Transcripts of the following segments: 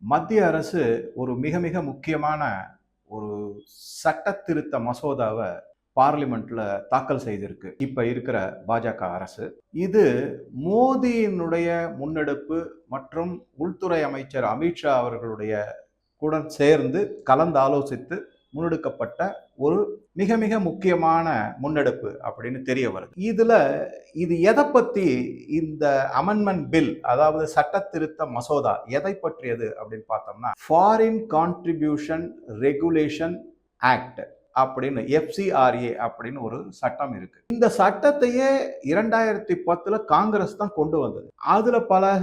மத்திய அரசு ஒரு மிக மிக முக்கியமான ஒரு சட்ட திருத்த மசோதாவை பார்லிமெண்ட்ல தாக்கல் செய்திருக்கு இப்ப இருக்கிற பாஜக அரசு. இது மோடியினுடைய முன்னெடுப்பு மற்றும் உள்துறை அமைச்சர் அமித்ஷா அவர்களுடைய கூட சேர்ந்து கலந்து ஆலோசித்து முன்னெடுக்கப்பட்ட ஒரு மிக மிக முக்கியமான முன்னெடுப்பு அப்படின்னு தெரிய வருது. இது எதை பத்தி இந்த அமெண்ட்மெண்ட் பில், அதாவது சட்ட திருத்த மசோதா எதை பற்றியது அப்படின்னு பார்த்தோம்னா, ஃபாரின் கான்ட்ரிபியூஷன் ரெகுலேஷன் ஆக்ட் அப்படின்னு FCRA அப்படின்னு ஒரு சட்டம் இருக்கு. இந்த சட்டத்தையே 2010 காங்கிரஸ் தான் கொண்டு வந்தது. அதுல பல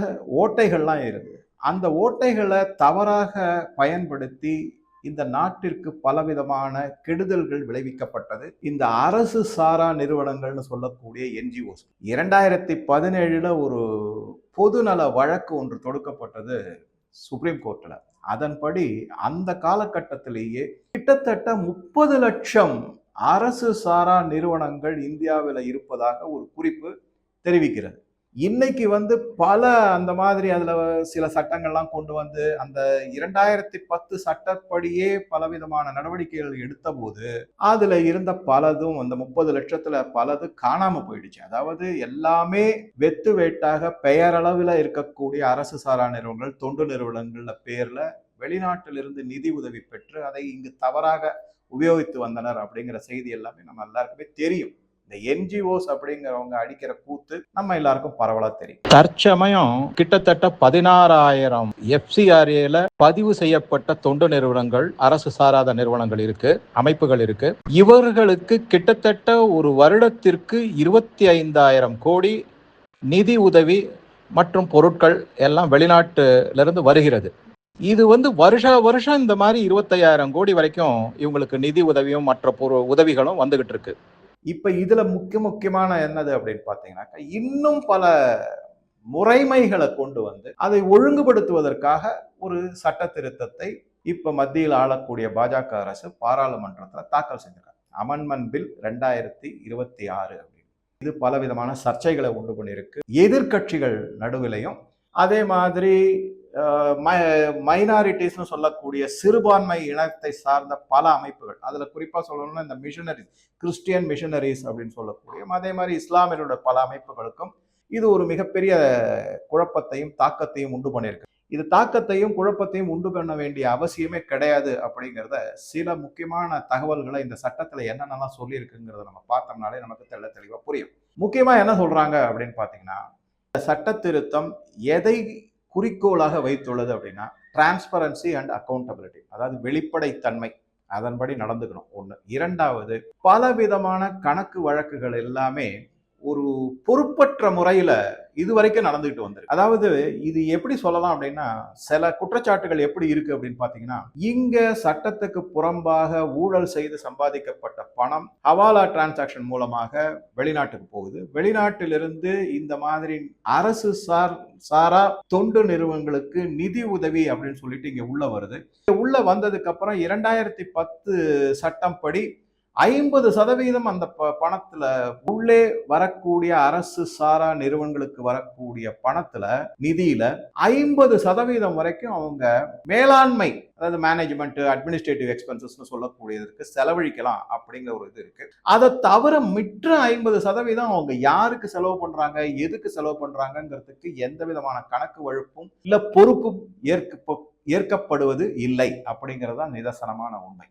ஓட்டைகள்லாம் இருக்கு. அந்த ஓட்டைகளை தவறாக பயன்படுத்தி இந்த நாட்டிற்கு பலவிதமான கெடுதல்கள் விளைவிக்கப்பட்டது. இந்த அரசு சாரா நிறுவனங்கள்னு சொல்லக்கூடிய NGOs 2017 ஒரு பொதுநல வழக்கு ஒன்று தொடுக்கப்பட்டது சுப்ரீம் கோர்ட்ல. அதன்படி அந்த காலகட்டத்திலேயே கிட்டத்தட்ட 30 லட்சம் அரசு சாரா நிறுவனங்கள் இந்தியாவில் இருப்பதாக ஒரு குறிப்பு தெரிவிக்கிறது. இன்னைக்கு பல அந்த மாதிரி அதுல சில சட்டங்கள்லாம் கொண்டு வந்து அந்த 2010 சட்டப்படியே பலவிதமான நடவடிக்கைகள் எடுத்த போது அதுல இருந்த பலதும் அந்த 30 லட்சத்துல பலது காணாம போயிடுச்சு. அதாவது எல்லாமே வெத்து வேட்டாக பெயரளவில் இருக்கக்கூடிய அரசு சாரா நிறுவனங்கள், தொண்டு நிறுவனங்கள்ல பேர்ல வெளிநாட்டிலிருந்து நிதி உதவி பெற்று அதை இங்கு தவறாக உபயோகித்து வந்தனர் அப்படிங்கிற செய்தி எல்லாமே நம்ம எல்லாருக்குமே தெரியும். இந்த NGOs அப்படிங்கிறவங்க அடிக்கிற கூத்து நம்ம எல்லாருக்கும் பரவலா தெரியும். தற்சமயம் கிட்டத்தட்ட 16,000 FCRAல பதிவு செய்யப்பட்ட தொண்டு நிறுவனங்கள், அரசு சாராத நிறுவனங்கள் இருக்கு, அமைப்புகள் இருக்கு. இவர்களுக்கு கிட்டத்தட்ட ஒரு வருடத்திற்கு 25,000 கோடி நிதி உதவி மற்றும் பொருட்கள் எல்லாம் வெளிநாட்டுல இருந்து வருகிறது. இது வருஷம் இந்த மாதிரி 25,000 கோடி வரைக்கும் இவங்களுக்கு நிதி உதவியும் மற்ற உதவிகளும் வந்துகிட்டு இருக்கு. இப்ப இதுல முக்கியமான என்னது அப்படின்னு பாத்தீங்கன்னாக்கா, இன்னும் பல முறைமைகளை கொண்டு வந்து அதை ஒழுங்குபடுத்துவதற்காக ஒரு சட்ட திருத்தத்தை இப்ப மத்தியில் ஆளக்கூடிய பாஜக அரசு பாராளுமன்றத்துல தாக்கல் செஞ்சிருக்காங்க. அமெண்ட்மெண்ட் பில் 2026 அப்படின்னு. இது பலவிதமான சர்ச்சைகளை உண்டு பண்ணியிருக்கு எதிர்கட்சிகள் நடுவிலையும். அதே மாதிரி மைனாரிட்டிஸ்னு சொல்லக்கூடிய சிறுபான்மை இனத்தை சார்ந்த பல அமைப்புகள், அதுல குறிப்பா சொல்லணும்னா இந்த மிஷனரிஸ், கிறிஸ்டியன் மிஷனரிஸ் அப்படின்னு சொல்லக்கூடிய, அதே மாதிரி இஸ்லாமியரோட பல அமைப்புகளுக்கும் இது ஒரு மிகப்பெரிய குழப்பத்தையும் தாக்கத்தையும் உண்டு பண்ணியிருக்கு. இது தாக்கத்தையும் குழப்பத்தையும் உண்டு பண்ண வேண்டிய அவசியமே கிடையாது அப்படிங்கிறத சில முக்கியமான தகவல்களை இந்த சட்டத்துல என்னென்னலாம் சொல்லியிருக்குங்கிறத நம்ம பார்த்தோம்னாலே நமக்கு தெளிவா புரியும். முக்கியமா என்ன சொல்றாங்க அப்படின்னு பாத்தீங்கன்னா, சட்ட திருத்தம் எதை குறிக்கோளாக வைத்துள்ளது அப்படின்னா, டிரான்ஸ்பரன்சி அண்ட் அக்கௌண்டபிலிட்டி, அதாவது வெளிப்படைத்தன்மை, அதன்படி நடந்துக்கணும் ஒண்ணு. இரண்டாவது, பலவிதமான கணக்கு வழக்குகள் எல்லாமே ஒரு பொறுப்பற்ற முறையில இதுவரைக்கும் நடந்துகிட்டு வந்திருக்கு. அதாவது இது எப்படி சொல்லலாம் அப்படின்னா, சில குற்றச்சாட்டுகள் எப்படி இருக்கு அப்படின்னு பாத்தீங்கன்னா, இங்க சட்டத்துக்கு புறம்பாக ஊழல் செய்து சம்பாதிக்கப்பட்ட பணம் ஹவாலா டிரான்சாக்ஷன் மூலமாக வெளிநாட்டுக்கு போகுது. வெளிநாட்டிலிருந்து இந்த மாதிரி அரசு சாரா தொண்டு நிறுவனங்களுக்கு நிதி உதவி அப்படின்னு சொல்லிட்டு இங்க உள்ள வருது. உள்ள வந்ததுக்கு அப்புறம் 2010 சட்டம் படி 50% அந்த பணத்துல உள்ளே வரக்கூடிய அரசு சாரா நிறுவனங்களுக்கு வரக்கூடிய பணத்துல, நிதியில 50% வரைக்கும் அவங்க மேலாண்மை, அதாவது மேனேஜ்மெண்ட், அட்மினிஸ்ட்ரேட்டிவ் எக்ஸ்பென்சஸ் சொல்லக்கூடியதற்கு செலவழிக்கலாம் அப்படிங்கிற ஒரு இது இருக்கு. அதை தவிர மிற்ற 50% அவங்க யாருக்கு செலவு பண்றாங்க, எதுக்கு செலவு பண்றாங்கிறதுக்கு எந்த விதமான கணக்கு வழக்கும் இல்ல பொறுப்பும் ஏற்கப்படுவது இல்லை அப்படிங்கிறதா நிதர்சனமான உண்மை.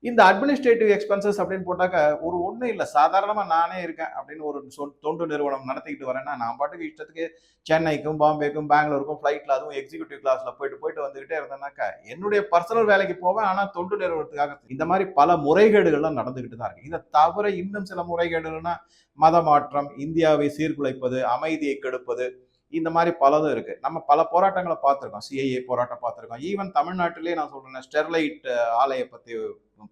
இந்த அட்மினிஸ்ட்ரேட்டிவ் எக்ஸ்பென்சஸ் அப்படின்னு போட்டாக்க ஒரு ஒன்றும் இல்லை, சாதாரணமாக நானே இருக்கேன் அப்படின்னு ஒரு தொண்டு நிறுவனம் நடத்திக்கிட்டு வரேன்னா, நான் பாட்டுக்கு இஷ்டத்துக்கு சென்னைக்கும் பாம்பேக்கும் பெங்களூருக்கும் ஃப்ளைட்டில், அதுவும் எக்ஸிக்யூட்டிவ் கிளாஸில் போயிட்டு வந்துக்கிட்டே இருந்தேன்னாக்கா என்னுடைய பர்சனல் வேலைக்கு போவேன். ஆனால் தொண்டு நிறுவனத்துக்காக இந்த மாதிரி பல முறைகேடுகள்லாம் நடந்துக்கிட்டு தான் இருக்கு. இதை தவிர இன்னும் சில முறைகேடுகள்னா மத மாற்றம், இந்தியாவை சீர்குலைப்பது, அமைதியை கெடுப்பது, இந்த மாதிரி பலதும் இருக்கு. நம்ம பல போராட்டங்களை பார்த்துருக்கோம். CIA போராட்டம் பார்த்துருக்கோம். ஈவன் தமிழ்நாட்டிலேயே நான் சொல்றேன், ஸ்டெர்லைட் ஆலையை பத்தி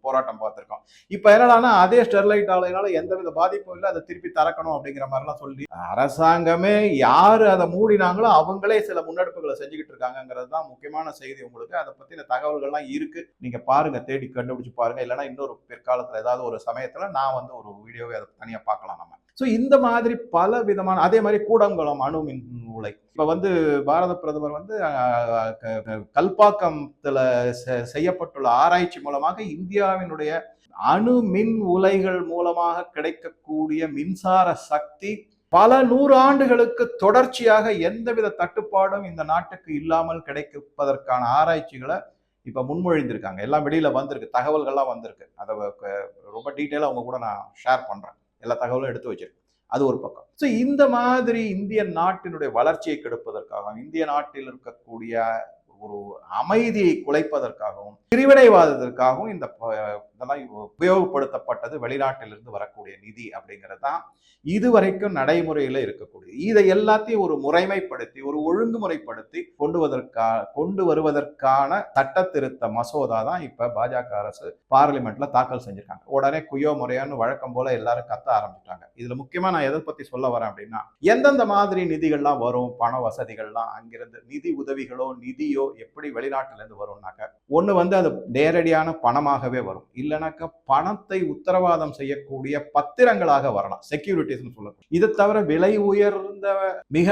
போராட்டம் பார்த்துருக்கோம். இப்ப என்னடானா, அதே ஸ்டெர்லைட் ஆலையினால எந்தவித பாதிப்பும் இல்லை, அதை திருப்பி திறக்கணும் அப்படிங்கிற மாதிரிலாம் சொல்லி அரசாங்கமே யாரு அதை மூடினாங்களோ அவங்களே சில முன்னெடுப்புகளை செஞ்சுக்கிட்டு இருக்காங்கிறது தான் முக்கியமான செய்தி. உங்களுக்கு அதை பத்தின தகவல்கள்லாம் இருக்கு, நீங்க பாருங்க, தேடி கண்டுபிடிச்சு பாருங்க. இல்லைன்னா இன்னொரு பிற்காலத்துல ஏதாவது ஒரு சமயத்துல நான் ஒரு வீடியோவை அதை தனியா பார்க்கலாம் நம்ம. ஸோ இந்த மாதிரி பல விதமான, அதே மாதிரி கூடங்குளம் அணு மின் உலை. இப்ப வந்து பாரத பிரதமர் வந்து கல்பாக்கத்துல செய்யப்பட்டுள்ள ஆராய்ச்சி மூலமாக இந்தியாவினுடைய அணு மின் உலைகள் மூலமாக கிடைக்கக்கூடிய மின்சார சக்தி பல 100 ஆண்டுகளுக்கு தொடர்ச்சியாக எந்தவித தட்டுப்பாடும் இந்த நாட்டுக்கு இல்லாமல் கிடைப்பதற்கான ஆராய்ச்சிகளை இப்ப முன்மொழிந்திருக்காங்க. எல்லாம் வெளியில வந்திருக்கு, தகவல்கள்லாம் வந்திருக்கு. அதை ரொம்ப டீட்டெயிலா அவங்க கூட நான் ஷேர் பண்றேன். எல்லா தகவலும் எடுத்து வச்சிருக்கேன். அது ஒரு பக்கம். ஸோ இந்த மாதிரி இந்திய நாட்டினுடைய வளர்ச்சியை கெடுப்பதற்காகவும், இந்திய நாட்டில் இருக்கக்கூடிய ஒரு அமைதியை குலைப்பதற்காகவும், பிரிவினைவாதத்திற்காகவும் இதெல்லாம் உபயோகப்படுத்தப்பட்டது வெளிநாட்டிலிருந்து வரக்கூடிய நிதி அப்படிங்கிறது தான் இதுவரைக்கும் நடைமுறையில இருக்கக்கூடிய. இதை எல்லாத்தையும் ஒரு முறைமைப்படுத்தி, ஒரு ஒழுங்குமுறைப்படுத்தி கொண்டு வருவதற்கான சட்ட திருத்த மசோதா தான் இப்ப பாஜக அரசு பார்லிமெண்ட்ல தாக்கல் செஞ்சிருக்காங்க. உடனே குயோ முறையான்னு வழக்கம் போல எல்லாரும் கத்த ஆரம்பிச்சிட்டாங்க. இதுல முக்கியமா நான் எதை பத்தி சொல்ல வரேன் அப்படின்னா, எந்தெந்த மாதிரி நிதிகள்லாம் வரும், பண வசதிகள்லாம் அங்கிருந்து நிதி உதவிகளோ நிதியோ எப்படி வெளிநாட்டுல இருந்து வரும்னாக்க, ஒண்ணு வந்து அது நேரடியான பணமாகவே வரும். இல்லைனாக்க பணத்தை உத்தரவாதம் செய்யக்கூடிய பத்திரங்களாக வரலாம், செக்யூரிட்டிஸ் சொல்லணும். இதை தவிர விலை உயர்ந்த மிக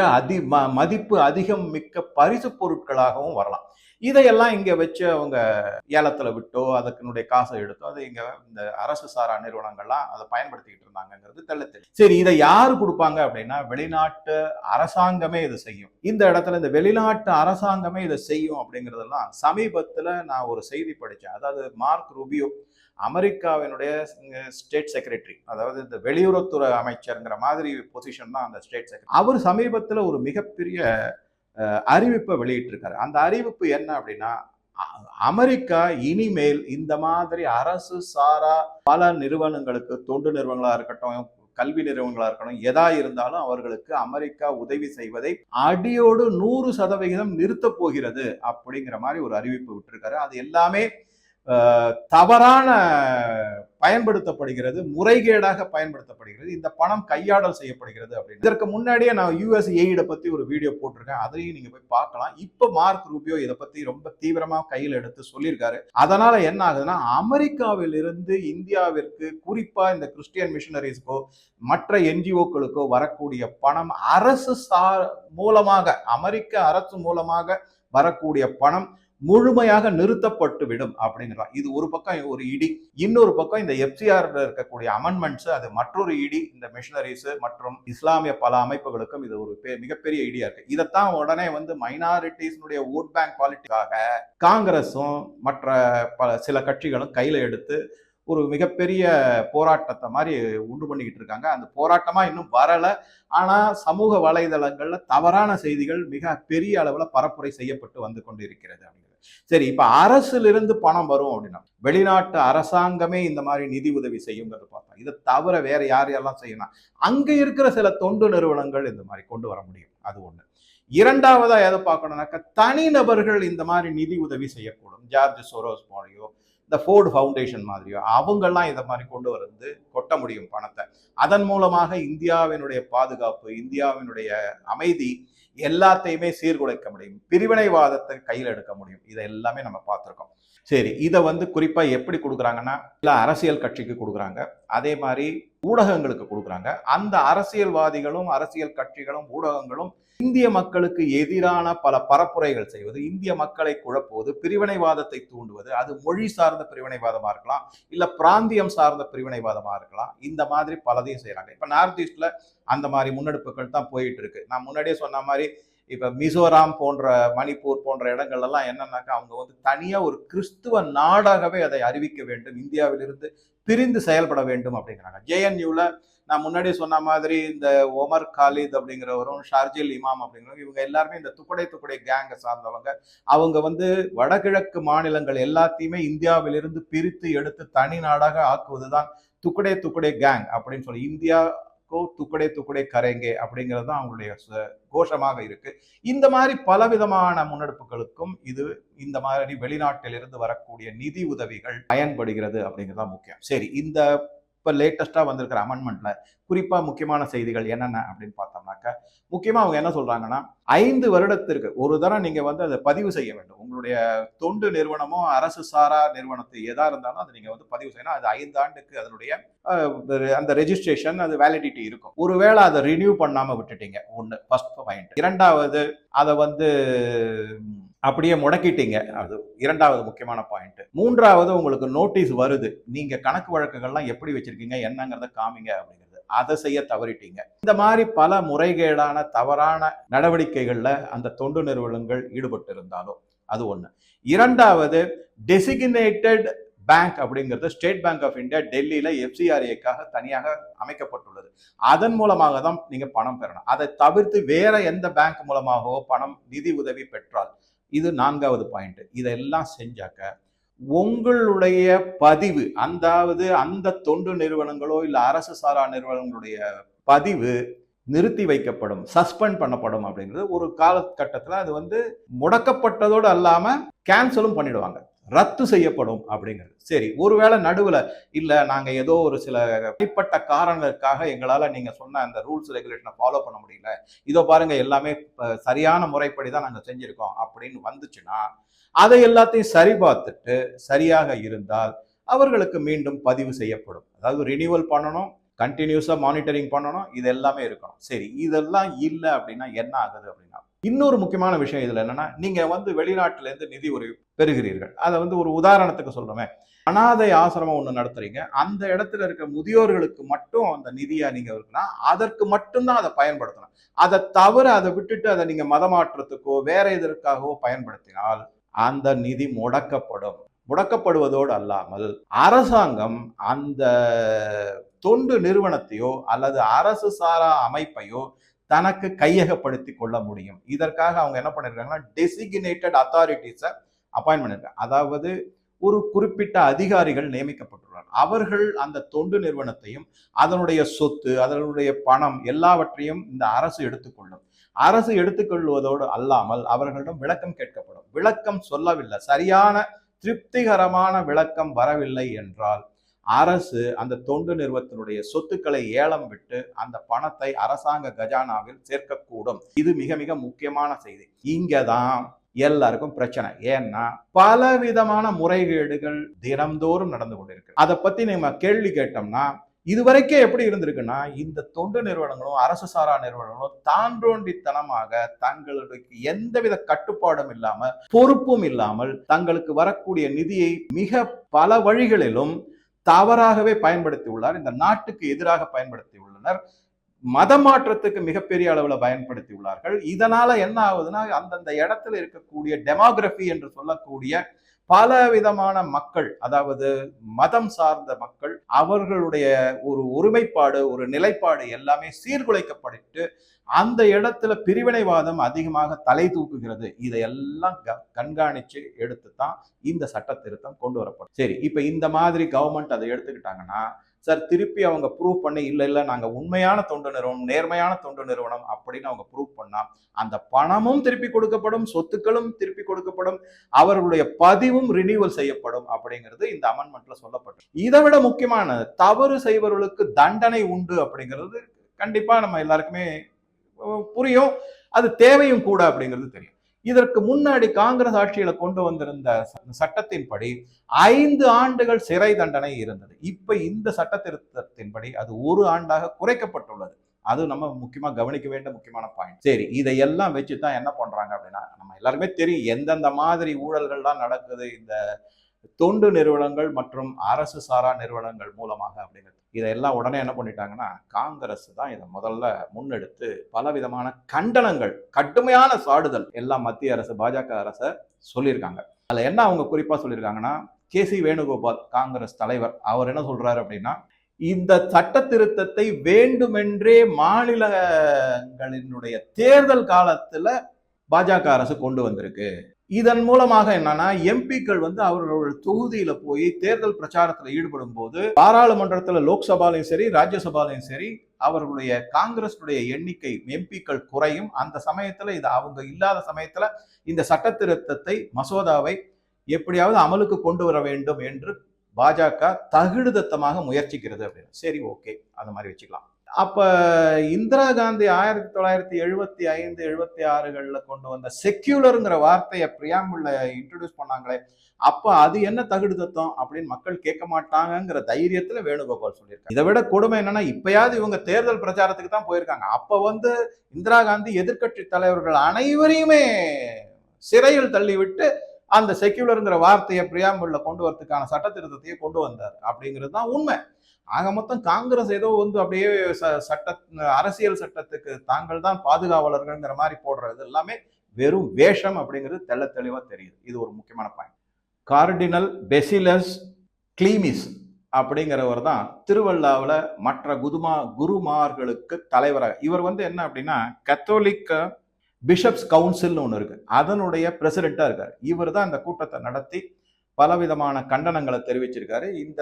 மதிப்பு அதிகம் மிக்க பரிசு பொருட்களாகவும் வரலாம். இதையெல்லாம் இங்க வச்சு அவங்க ஏலத்துல விட்டோ அதனுடைய காசை எடுத்தோ அதை இங்க இந்த அரசு சாரா நிறுவனங்கள்லாம் அதை பயன்படுத்திக்கிட்டு இருந்தாங்கிறது தெளிவு. சரி, இதை யாரு கொடுப்பாங்க அப்படின்னா, வெளிநாட்டு அரசாங்கமே இது செய்யும். இந்த இடத்துல இந்த வெளிநாட்டு அரசாங்கமே இதை செய்யும் அப்படிங்கிறதெல்லாம் சமீபத்துல நான் ஒரு செய்தி படிச்சேன். அதாவது மார்க் ரூபியோ, அமெரிக்காவினுடைய ஸ்டேட் செக்ரட்டரி, அதாவது இந்த வெளியுறவுத்துறை அமைச்சர்ங்கிற மாதிரி பொசிஷன் தான் அந்த ஸ்டேட் செக்ரட்டரி. அவர் சமீபத்துல ஒரு மிகப்பெரிய அறிவிப்பை வெளியிட்டிருக்காரு. அந்த அறிவிப்பு என்ன அப்படின்னா, அமெரிக்கா இனிமேல் இந்த மாதிரி அரசு சாரா பல நிறுவனங்களுக்கு, தொண்டு நிறுவனங்களா இருக்கட்டும், கல்வி நிறுவனங்களா இருக்கணும், எதா இருந்தாலும் அவர்களுக்கு அமெரிக்கா உதவி செய்வதை அடியோடு 100% நிறுத்த போகிறது அப்படிங்கிற மாதிரி ஒரு அறிவிப்பு விட்டிருக்காரு. அது எல்லாமே தவறான பயன்படுத்தப்படுகிறது, முறைகேடாக பயன்படுத்தப்படுகிறது, இந்த பணம் கையாடல் செய்யப்படுகிறது அப்படின்னு. இதற்கு முன்னாடியே நான் யுஎஸ் எய்ட பத்தி ஒரு வீடியோ போட்டிருக்கேன், அதையும் நீங்க போய் பார்க்கலாம். இப்ப மார்க் ரூபியோ இதை பத்தி ரொம்ப தீவிரமா கையில் எடுத்து சொல்லியிருக்காரு. அதனால என்ன ஆகுதுன்னா, அமெரிக்காவில் இருந்து இந்தியாவிற்கு, குறிப்பா இந்த கிறிஸ்டியன் மிஷனரிஸ்க்கோ மற்ற என்ஜிஓக்களுக்கோ வரக்கூடிய பணம் அரசு மூலமாக, அமெரிக்க அரசு மூலமாக வரக்கூடிய பணம் முழுமையாக நிறுத்தப்பட்டு விடும் அப்படிங்கிறான். இது ஒரு பக்கம் ஒரு இடி. இன்னொரு பக்கம் இந்த எஃப்சிஆர் இருக்கக்கூடிய அமெண்ட்மெண்ட்ஸ், அது மற்றொரு இடி. இந்த மிஷனரிஸ் மற்றும் இஸ்லாமிய பல அமைப்புகளுக்கும் இது ஒரு மிகப்பெரிய இடியா இருக்கு. இதைத்தான் உடனே வந்து மைனாரிட்டிஸ்னுடைய ஓட் பேங்க் பாலிட்டிக்காக காங்கிரஸும் மற்ற சில கட்சிகளும் கையில எடுத்து ஒரு மிகப்பெரிய போராட்டத்தை மாதிரி உண்டு பண்ணிக்கிட்டு இருக்காங்க. அந்த போராட்டமா இன்னும் வரல. ஆனா சமூக வலைதளங்கள்ல தவறான செய்திகள் மிக பெரிய அளவுல பரப்புரை செய்யப்பட்டு வந்து கொண்டு இருக்கிறது. சரி, இப்ப அரசிலிருந்து பணம் வரும் அப்படின்னா, வெளிநாட்டு அரசாங்கமே இந்த மாதிரி நிதி உதவி செய்யுங்கிறது பார்த்தோம். இதை தவிர வேற யாரெல்லாம் செய்யணும், அங்க இருக்கிற சில தொண்டு நிறுவனங்கள் இந்த மாதிரி கொண்டு வர முடியும். அது ஒண்ணு. இரண்டாவதா எதை பார்க்கணும்னாக்க, தனிநபர்கள் இந்த மாதிரி நிதி உதவி செய்யக்கூடும். ஜார்ஜ் சோரோஸ் மாதிரியோ, இந்த ஃபோர்டு ஃபவுண்டேஷன் மாதிரியோ அவங்கெல்லாம் இதை மாதிரி கொண்டு வந்து கொட்ட முடியும் பணத்தை. அதன் மூலமாக இந்தியாவினுடைய பாதுகாப்பு, இந்தியாவினுடைய அமைதி எல்லாத்தையுமே சீர்குலைக்க முடியும், பிரிவினைவாதத்தை கையில் எடுக்க முடியும். இதை எல்லாமே நம்ம பார்த்துருக்கோம். சரி, இதை வந்து குறிப்பா எப்படி கொடுக்குறாங்கன்னா, இல்ல அரசியல் கட்சிக்கு கொடுக்குறாங்க, அதே மாதிரி ஊடகங்களுக்கு கொடுக்குறாங்க. அந்த அரசியல்வாதிகளும் அரசியல் கட்சிகளும் ஊடகங்களும் இந்திய மக்களுக்கு எதிரான பல பரப்புரைகள் செய்வது, இந்திய மக்களை குழப்புவது, பிரிவினைவாதத்தை தூண்டுவது. அது மொழி சார்ந்த பிரிவினைவாதமா இருக்கலாம், இல்ல பிராந்தியம் சார்ந்த பிரிவினைவாதமா இருக்கலாம். இந்த மாதிரி பலதையும் செய்யறாங்க. இப்ப நார்த் ஈஸ்ட்ல அந்த மாதிரி முன்னெடுப்புகள் தான் போயிட்டு இருக்கு. நான் முன்னாடியே சொன்ன மாதிரி இப்ப மிசோராம் போன்ற, மணிப்பூர் போன்ற இடங்கள் எல்லாம் என்னன்னாக்கா, அவங்க வந்து தனியா ஒரு கிறிஸ்துவ நாடாகவே அதை அறிவிக்க வேண்டும், இந்தியாவிலிருந்து பிரிந்து செயல்பட வேண்டும் அப்படிங்கிறாங்க. ஜேஎன்யூல நான் முன்னாடி சொன்ன மாதிரி இந்த ஒமர் காலித் அப்படிங்கிறவரும், ஷார்ஜில் இமாம் அப்படிங்கிறவங்க, இவங்க எல்லாருமே இந்த துக்கடை கேங்கை சார்ந்தவங்க. அவங்க வந்து வடகிழக்கு மாநிலங்கள் எல்லாத்தையுமே இந்தியாவிலிருந்து பிரித்து எடுத்து தனி நாடாக ஆக்குவதுதான் துக்கடை கேங் அப்படின்னு சொல்லி, இந்தியாக்கோ துக்கடை கரேங்கே அப்படிங்கிறது தான் அவங்களுடைய கோஷமாக இருக்கு. இந்த மாதிரி பலவிதமான முன்னெடுப்புகளுக்கும் இது இந்த மாதிரி வெளிநாட்டிலிருந்து வரக்கூடிய நிதி உதவிகள் பயன்படுகிறது அப்படிங்கிறதா முக்கியம். சரி, இந்த இப்போ லேட்டஸ்டா வந்திருக்கிற அமெண்ட்மெண்ட்ல குறிப்பா முக்கியமான செய்திகள் என்னென்ன அப்படின்னு பார்த்தோம்னாக்க, முக்கியமா அவங்க என்ன சொல்றாங்கன்னா, 5 வருடத்திற்கு ஒரு தரம் நீங்க வந்து அதை பதிவு செய்ய வேண்டும். உங்களுடைய தொண்டு நிறுவனமோ அரசு சாரா நிறுவனத்தை எதா இருந்தாலும் அதை நீங்க வந்து பதிவு செய்யணும். அது 5 ஆண்டுக்கு அதனுடைய அந்த ரெஜிஸ்ட்ரேஷன் அது வேலிடிட்டி இருக்கும். ஒருவேளை அதை ரினியூ பண்ணாம விட்டுட்டீங்க, ஒண்ணு ஃபர்ஸ்ட் பாயிண்ட். இரண்டாவது, அதை வந்து அப்படியே முடக்கிட்டீங்க, அது இரண்டாவது முக்கியமான பாயிண்ட். மூன்றாவது, உங்களுக்கு நோட்டீஸ் வருது, நீங்க கணக்கு வழக்குகள்லாம் எப்படி வச்சிருக்கீங்க என்னங்கிறத காமிங்க அப்படிங்கிறது, அதை செய்ய தவறிட்டீங்க. இந்த மாதிரி பல முறைகேடான தவறான நடவடிக்கைகள்ல அந்த தொண்டு நிறுவனங்கள் ஈடுபட்டு இருந்தாலும் அது ஒண்ணு. இரண்டாவது, டெசிக்னேட்டட் பேங்க் அப்படிங்கிறது ஸ்டேட் பேங்க் ஆஃப் இந்தியா டெல்லியில FCRAக்காக தனியாக அமைக்கப்பட்டுள்ளது. அதன் மூலமாக தான் நீங்க பணம் பெறணும். அதை தவிர்த்து வேற எந்த பேங்க் மூலமாகவோ பணம் நிதி உதவி பெற்றால், இது 4வது பாயிண்ட். இதெல்லாம் செஞ்சாக்க உங்களுடைய பதிவு, அதாவது அந்த தொண்டு நிறுவனங்களோ இல்ல அரசு சாரா நிறுவனங்களுடைய பதிவு நிறுத்தி வைக்கப்படும், சஸ்பெண்ட் பண்ணப்படும். அப்படிங்கிறது ஒரு காலகட்டத்தில் அது வந்து முடக்கப்பட்டதோடு அல்லாம கேன்சலும் பண்ணிடுவாங்க, ரத்து செய்யப்படும் அப்படிங்கிறது. சரி, ஒருவேளை நடுவுல இல்ல நாங்க ஏதோ ஒரு சில தனிப்பட்ட காரணங்களுக்காக எங்களால நீங்க சொன்ன அந்த ரூல்ஸ் ரெகுலேஷனை ஃபாலோ பண்ண முடியல, இதோ பாருங்க எல்லாமே சரியான முறைப்படி தான் நாங்க செஞ்சிருக்கோம் அப்படின்னு வந்துச்சுன்னா, அதை எல்லாத்தையும் சரி பார்த்துட்டு சரியாக இருந்தால் அவர்களுக்கு மீண்டும் பதிவு செய்யப்படும். அதாவது ரினியூவல் பண்ணணும், கண்டினியூஸா மானிட்டரிங் பண்ணணும், இது எல்லாமே இருக்கணும். சரி, இதெல்லாம் இல்லை அப்படின்னா என்ன ஆகுது அப்படின்னா, இன்னொரு முக்கியமான விஷயம் இதுல என்னன்னா, நீங்க வந்து வெளிநாட்டுல இருந்து நிதி உதவி பெறுகிறீர்கள். அதை வந்து ஒரு உதாரணத்துக்கு சொல்றோமே, அனாதை ஆசிரமம் ஒண்ணு நடத்துறீங்க, அந்த இடத்துல இருக்க முதியோர்களுக்கு மட்டும் அந்த நிதியா நீங்க இருக்குன்னா அதற்கு மட்டும்தான் அதை பயன்படுத்தணும். அதை தவிர அதை விட்டுட்டு அதை நீங்க மதமாற்றத்துக்கோ வேற எதற்காகவோ பயன்படுத்தினால் அந்த நிதி முடக்கப்படும். முடக்கப்படுவதோடு அல்லாமல் அரசாங்கம் அந்த தொண்டு நிறுவனத்தையோ அல்லது அரசு சாரா அமைப்பையோ தனக்கு கையகப்படுத்தி கொள்ள முடியும். இதற்காக அவங்க என்ன பண்ணிருக்காங்கன்னா, டெசிக்னேட்டட் அத்தாரிட்டிஸை அப்பாயின்ட் பண்ணிருக்காங்க. அதாவது ஒரு குறிப்பிட்ட அதிகாரிகள் நியமிக்கப்பட்டுள்ளார். அவர்கள் அந்த தொண்டு நிறுவனத்தையும் அதனுடைய சொத்து, அதனுடைய பணம் எல்லாவற்றையும் இந்த அரசு எடுத்துக்கொள்ளும். அரசு எடுத்துக்கொள்வதோடு அல்லாமல் அவர்களிடம் விளக்கம் கேட்கப்படும். விளக்கம் சொல்லவில்லை, சரியான திருப்திகரமான விளக்கம் வரவில்லை என்றால் அரசு அந்த தொண்டு நிறுவனத்தினுடைய சொத்துக்களை ஏலம் விட்டு அந்த பணத்தை அரசாங்க கஜானாவில் சேர்க்கக்கூடும். இது மிக மிக முக்கியமான செய்தி. இங்கதான் எல்லாருக்கும் பிரச்சனை. ஏன்னா பலவிதமான முறைகேடுகள் தினம்தோறும் நடந்து கொண்டிருக்கு. அதை பத்தி நம்ம கேள்வி கேட்டோம்னா, இதுவரைக்கும் எப்படி இருந்திருக்குன்னா, இந்த தொண்டு நிறுவனங்களும் அரசு சாரா நிறுவனங்களும் தாண்டோண்டித்தனமாக தங்களுக்கு எந்தவித கட்டுப்பாடும் இல்லாமல் பொறுப்பும் இல்லாமல் தங்களுக்கு வரக்கூடிய நிதியை மிக பல வழிகளிலும் தவறாகவே பயன்படுத்தி உள்ளார். இந்த நாட்டுக்கு எதிராக பயன்படுத்தி உள்ளனர். மத மாற்றத்துக்கு மிகப்பெரிய அளவுல பயன்படுத்தி உள்ளார்கள். இதனால என்ன ஆகுதுன்னா, அந்தந்த இடத்துல இருக்கக்கூடிய டெமோகிராஃபி என்று சொல்லக்கூடிய பல விதமான மக்கள், அதாவது மதம் சார்ந்த மக்கள், அவர்களுடைய ஒரு ஒருமைப்பாடு, ஒரு நிலைப்பாடு எல்லாமே சீர்குலைக்கப்பட்டு அந்த இடத்துல பிரிவினைவாதம் அதிகமாக தலை தூக்குகிறது. இதையெல்லாம் கண்காணிச்சு எடுத்துதான் இந்த சட்ட திருத்தம் கொண்டு வரப்படும். சரி, இப்ப இந்த மாதிரி கவர்மெண்ட் அதை எடுத்துக்கிட்டாங்கன்னா, சார் திருப்பி அவங்க ப்ரூவ் பண்ணி இல்ல நாங்க உண்மையான தொண்டு நிறுவனம், நேர்மையான தொண்டு நிறுவனம் அப்படின்னு அவங்க ப்ரூவ் பண்ணா அந்த பணமும் திருப்பி கொடுக்கப்படும், சொத்துக்களும் திருப்பி கொடுக்கப்படும், அவர்களுடைய பதிவும் ரினியூவல் செய்யப்படும் அப்படிங்கிறது இந்த அமெண்ட்மெண்ட்ல சொல்லப்பட்டது. இதை விட முக்கியமான, தவறு செய்பவர்களுக்கு தண்டனை உண்டு அப்படிங்கிறது கண்டிப்பா நம்ம எல்லாருக்குமே புரியும், அது தேவையும் கூட அப்படிங்கிறது தெரியும். இதற்கு முன்னாடி காங்கிரஸ் ஆட்சியில கொண்டு வந்திருந்த சட்டத்தின்படி 5 ஆண்டுகள் சிறை தண்டனை இருந்தது. இப்ப இந்த சட்ட திருத்தத்தின்படி அது 1 ஆண்டாக குறைக்கப்பட்டுள்ளது. அது நம்ம முக்கியமா கவனிக்க வேண்டிய முக்கியமான பாயிண்ட். சரி, இதையெல்லாம் வச்சுதான் என்ன பண்றாங்க அப்படின்னா, நம்ம எல்லாருமே தெரியும் எந்தெந்த மாதிரி ஊழல்கள்லாம் நடக்குது இந்த தொண்டு நிறுவனங்கள் மற்றும் அரசு சாரா நிறுவனங்கள் மூலமாக அப்படிங்கிறது. இதெல்லாம் உடனே என்ன பண்ணிட்டாங்கன்னா, காங்கிரஸ் தான் இதை முதல்ல முன்னெடுத்து பலவிதமான கண்டனங்கள், கடுமையான சாடுதல் எல்லாம் மத்திய அரசு, பாஜக அரசை சொல்லியிருக்காங்க. அதுல என்ன அவங்க குறிப்பா சொல்லியிருக்காங்கன்னா, KC வேணுகோபால் காங்கிரஸ் தலைவர், அவர் என்ன சொல்றாரு அப்படின்னா, இந்த சட்ட திருத்தத்தை வேண்டுமென்றே மாநிலங்களினுடைய தேர்தல் காலத்துல பாஜக அரசு கொண்டு வந்திருக்கு. இதன் மூலமாக என்னன்னா, எம்பிக்கள் வந்து அவர்கள் தொகுதியில போய் தேர்தல் பிரச்சாரத்தில் ஈடுபடும் போது பாராளுமன்றத்தில் லோக்சபாலையும் சரி ராஜ்யசபாலையும் சரி அவர்களுடைய காங்கிரஸுடைய எண்ணிக்கை எம்பிக்கள் குறையும். அந்த சமயத்துல இது அவங்க இல்லாத சமயத்துல இந்த சட்ட திருத்தத்தை மசோதாவை எப்படியாவது அமலுக்கு கொண்டு வர வேண்டும் என்று பாஜக தகுடுதத்தமாக முயற்சிக்கிறது அப்படின்னு. சரி, ஓகே, அந்த மாதிரி வச்சுக்கலாம். அப்ப இந்திரா காந்தி 1975 76களில் கொண்டு வந்த செக்யூலருங்கிற வார்த்தையை பிரியாம்பிள்ல இன்ட்ரடியூஸ் பண்ணாங்களே, அப்ப அது என்ன தகுடு தத்தம் அப்படின்னு மக்கள் கேட்க மாட்டாங்கிற தைரியத்துல வேணுகோபால் சொல்லியிருக்காங்க. இதை விட கொடுமை என்னன்னா, இப்பயாவது இவங்க தேர்தல் பிரச்சாரத்துக்கு தான் போயிருக்காங்க. அப்ப இந்திரா காந்தி எதிர்க்கட்சி தலைவர்கள் அனைவரையுமே சிறையில் தள்ளிவிட்டு அந்த செக்யூலருங்கிற வார்த்தையை பிரியாம்பிள்ல கொண்டு வரதுக்கான சட்ட திருத்தத்தையே கொண்டு வந்தார் அப்படிங்கிறது தான் உண்மை. ஆக மொத்தம் காங்கிரஸ் ஏதோ அப்படியே அரசியல் சட்டத்துக்கு தாங்கள் தான் பாதுகாவலர்கள்ங்கிற மாதிரி போடுறது எல்லாமே வெறும் வேஷம் அப்படிங்கிறது தெள்ள தெளிவா தெரியுது. இது ஒரு முக்கியமான பாயிண்ட். கார்டினல் பெசிலஸ் கிளீமிஸ் அப்படிங்கிறவர் தான் திருவள்ளாவில் மற்ற குருமார்களுக்கு தலைவராக. இவர் என்ன அப்படின்னா கத்தோலிக்க பிஷப்ஸ் கவுன்சில்னு ஒன்று இருக்கு, அதனுடைய பிரசிடென்டா இருக்காரு. இவர் தான் இந்த கூட்டத்தை நடத்தி பலவிதமான கண்டனங்களை தெரிவிச்சிருக்காரு. இந்த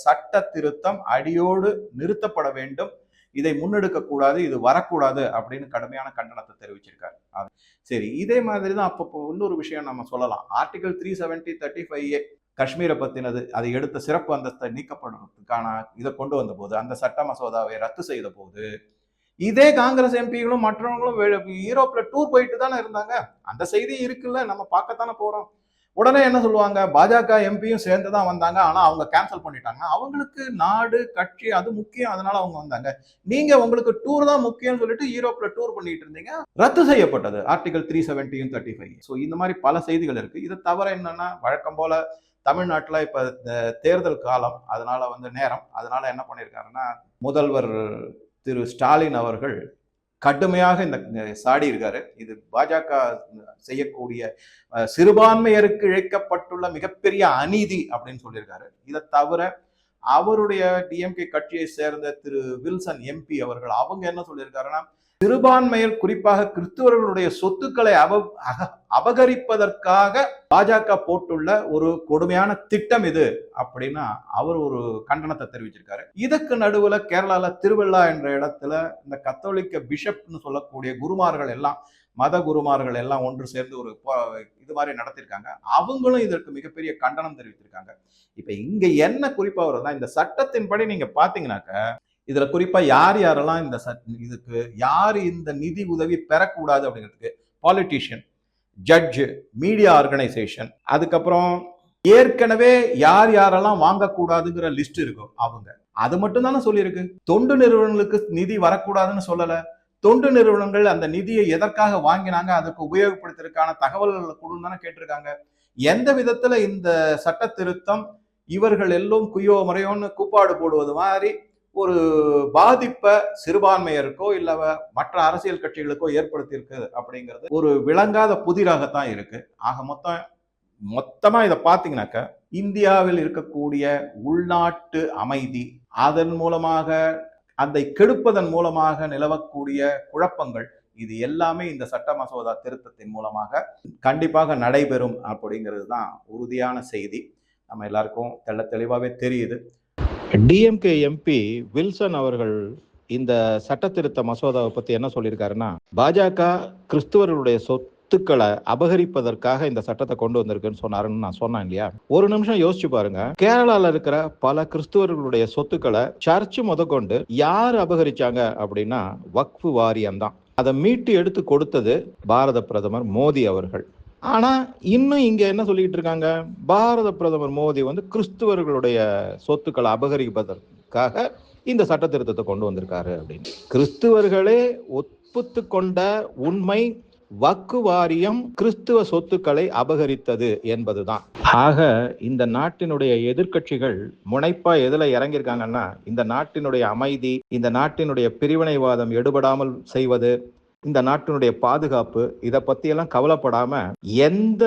சட்ட திருத்தம் அடியோடு நிறுத்தப்பட வேண்டும், இதை முன்னெடுக்க கூடாது, இது வரக்கூடாது அப்படின்னு கடுமையான கண்டனத்தை தெரிவிச்சிருக்காரு. சரி, இதே மாதிரி தான் அப்போ இன்னொரு விஷயம் நம்ம சொல்லலாம். ஆர்டிகல் 370 35A காஷ்மீரை பத்தினது, அதை எடுத்த சிறப்பு அந்தஸ்தை நீக்கப்படுறதுக்கான இதை கொண்டு வந்த போது, அந்த சட்ட மசோதாவை ரத்து செய்த போது, இதே காங்கிரஸ் எம்பிகளும் மற்றவங்களும் யூரோப்ல டூர் போயிட்டு தானே இருந்தாங்க. அந்த செய்தி இருக்குல்ல, நம்ம பார்க்கத்தானே போறோம். உடனே என்ன சொல்லுவாங்க, பாஜக எம்பியும் சேர்ந்து தான் வந்தாங்க, ஆனா அவங்க கேன்சல் பண்ணிட்டாங்க. அவங்களுக்கு நாடு கட்சி அது முக்கியம், அதனால அவங்க வந்தாங்க. நீங்க உங்களுக்கு டூர் தான் முக்கியம்னு சொல்லிட்டு யூரோப்ல டூர் பண்ணிட்டு இருந்தீங்க, ரத்து செய்யப்பட்டது ஆர்டிகல் 370 35. ஸோ இந்த மாதிரி பல செய்திகள் இருக்கு. இதை தவிர என்னன்னா, வழக்கம் போல தமிழ்நாட்டில் இப்ப தேர்தல் காலம், அதனால நேரம், அதனால என்ன பண்ணியிருக்காருன்னா, முதல்வர் திரு ஸ்டாலின் அவர்கள் கடுமையாக இந்த சாடி இருக்காரு. இது பாஜக செய்யக்கூடிய சிறுபான்மையருக்கு இழைக்கப்பட்டுள்ள மிகப்பெரிய அநீதி அப்படின்னு சொல்லியிருக்காரு. இதை தவிர அவருடைய டிஎம்கே கட்சியை சேர்ந்த திரு வில்சன் எம்பி அவர்கள் அவங்க என்ன சொல்லியிருக்காருன்னா, சிறுபான்மையர் குறிப்பாக கிறிஸ்துவர்களுடைய சொத்துக்களை அபகரிப்பதற்காக பாஜக போட்டுள்ள ஒரு கொடுமையான திட்டம் இது அப்படின்னா அவர் ஒரு கண்டனத்தை தெரிவிச்சிருக்காரு. இதுக்கு நடுவுல கேரளால திருவள்ளா என்ற இடத்துல இந்த கத்தோலிக்க பிஷப்னு சொல்லக்கூடிய குருமார்கள் எல்லாம், மத குருமார்கள் எல்லாம் ஒன்று சேர்ந்து ஒரு இது மாதிரி நடத்திருக்காங்க. அவங்களும் இதற்கு மிகப்பெரிய கண்டனம் தெரிவித்திருக்காங்க. இப்ப இங்க என்ன குறிப்பா வருதுன்னா, இந்த சட்டத்தின்படி நீங்க பாத்தீங்கன்னாக்க இதுல குறிப்பா யாரெல்லாம் இதுக்கு யாரு இந்த நிதி உதவி பெறக்கூடாது அப்படிங்கிறதுக்கு, பாலிட்டிஷியன், ஜட்ஜு, மீடியா ஆர்கனைசேஷன், அதுக்கப்புறம் ஏற்கனவே யாரெல்லாம் வாங்கக்கூடாதுங்கிற லிஸ்ட் இருக்கும் அவங்க. அது மட்டும் தானே சொல்லியிருக்கு. தொண்டு நிறுவனங்களுக்கு நிதி வரக்கூடாதுன்னு சொல்லல. தொண்டு நிறுவனங்கள் அந்த நிதியை எதற்காக வாங்கினாங்க, அதுக்கு உபயோகப்படுத்துறதுக்கான தகவல்கள் கொடுன்னு தானே கேட்டிருக்காங்க. எந்த விதத்துல இந்த சட்ட திருத்தம் இவர்கள் எல்லாம் குய்யோ முறையோன்னு கூப்பாடு போடுவது மாதிரி ஒரு பாதிப்பை சிறுபான்மையருக்கோ இல்ல மற்ற அரசியல் கட்சிகளுக்கோ ஏற்படுத்தியிருக்கு அப்படிங்கிறது ஒரு விளங்காத புதிராகத்தான் இருக்கு. ஆக மொத்தமா இதை பார்த்தீங்கன்னாக்க, இந்தியாவில் இருக்கக்கூடிய உள்நாட்டு அமைதி, அதன் மூலமாக அதை கெடுப்பதன் மூலமாக நிலவக்கூடிய குழப்பங்கள், இது எல்லாமே இந்த சட்ட மசோதா திருத்தத்தின் மூலமாக கண்டிப்பாக நடைபெறும் அப்படிங்கிறது தான் உறுதியான செய்தி. நம்ம எல்லாருக்கும் தெளிவாகவே தெரியுது. டிஎம்கே எம்பி வில்சன் அவர்கள் இந்த சட்ட திருத்த மசோதாவை பத்தி என்ன சொல்லியிருக்காருன்னா, பாஜக கிறிஸ்துவர்களுடைய சொத்துக்களை அபகரிப்பதற்காக இந்த சட்டத்தை கொண்டு வந்திருக்குன்னு சொன்னாருன்னு நான் சொன்னேன் இல்லையா. ஒரு நிமிஷம் யோசிச்சு பாருங்க. கேரளால இருக்கிற பல கிறிஸ்துவர்களுடைய சொத்துக்களை சர்ச்சு முதற்கொண்டு யார் அபகரிச்சாங்க அப்படின்னா வக்ஃபு வாரியம் தான். அதை மீட்டு எடுத்து கொடுத்தது பாரத பிரதமர் மோடி அவர்கள். ஆனா இன்னும் இங்க என்ன சொல்லிட்டு இருக்காங்க, பாரத பிரதமர் மோடி கிறிஸ்துவர்களுடைய சொத்துக்களை அபகரிப்பதற்காக இந்த சட்ட திருத்தத்தை கொண்டு வந்திருக்காரு அப்படின்னு. கிறிஸ்துவர்களே ஒப்புத்து கொண்ட உண்மை, வக்ஃபு வாரியம் கிறிஸ்துவ சொத்துக்களை அபகரித்தது என்பதுதான். ஆக இந்த நாட்டினுடைய எதிர்க்கட்சிகள் முனைப்பா எதுல இறங்கியிருக்காங்கன்னா, இந்த நாட்டினுடைய அமைதி, இந்த நாட்டினுடைய பிரிவினைவாதம் எடுபடாமல் செய்வது, இந்த நாட்டினுடைய பாதுகாப்பு, இதை பத்தியெல்லாம் கவலைப்படாம எந்த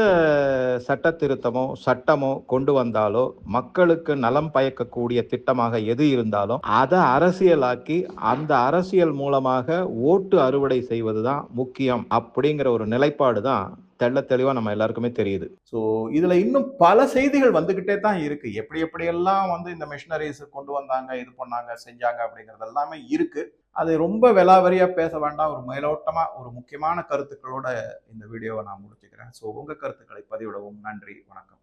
சட்ட திருத்தமோ சட்டமோ கொண்டு வந்தாலோ, மக்களுக்கு நலம் பயக்கக்கூடிய திட்டமாக எது இருந்தாலும் அதை அரசியலாக்கி அந்த அரசியல் மூலமாக ஓட்டு அறுவடை செய்வதுதான் முக்கியம் அப்படிங்கிற ஒரு நிலைப்பாடு தான் தெளிவா நம்ம எல்லாருக்குமே தெரியுது. ஸோ இதுல இன்னும் பல செய்திகள் வந்துகிட்டே தான் இருக்கு. எப்படியெல்லாம் இந்த மிஷினரிஸ் கொண்டு வந்தாங்க, இது பண்ணாங்க, செஞ்சாங்க அப்படிங்கிறது எல்லாமே இருக்கு. அது ரொம்ப விலாவரியா பேச வேண்டாம். ஒரு மேலோட்டமா ஒரு முக்கியமான கருத்துக்களோட இந்த வீடியோவை நான் முடிச்சுக்கிறேன். ஸோ உங்க கருத்துக்களை பதிவிடவும் நன்றி, வணக்கம்.